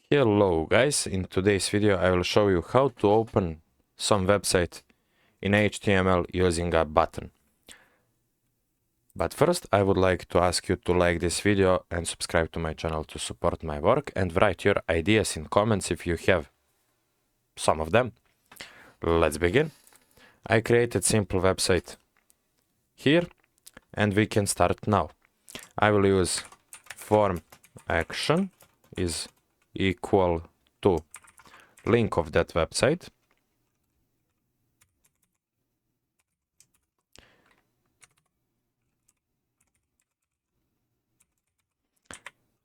Hello guys, in today's video I will show you how to open some website in HTML using a button. But first I would like to ask you to like this video and subscribe to my channel to support my work, and write your ideas in comments if you have some of them. Let's begin. I created simple website here and we can start now. I will use form action is equal to link of that website.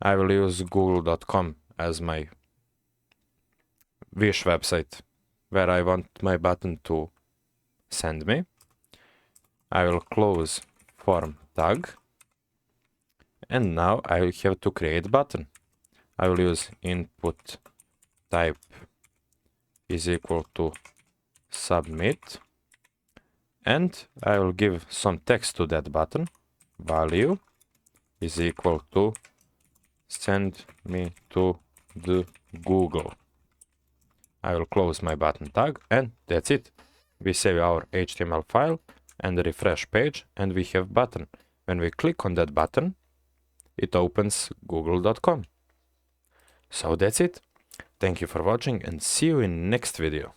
I will use google.com as my wish website where I want my button to send me. I will close form tag and now I will have to create button. I will use input type is equal to submit, and I will give some text to that button. Value is equal to send me to the Google. I will close my button tag and that's it. We save our HTML file and refresh page and we have button. When we click on that button, it opens google.com. So that's it. Thank you for watching and see you in next video.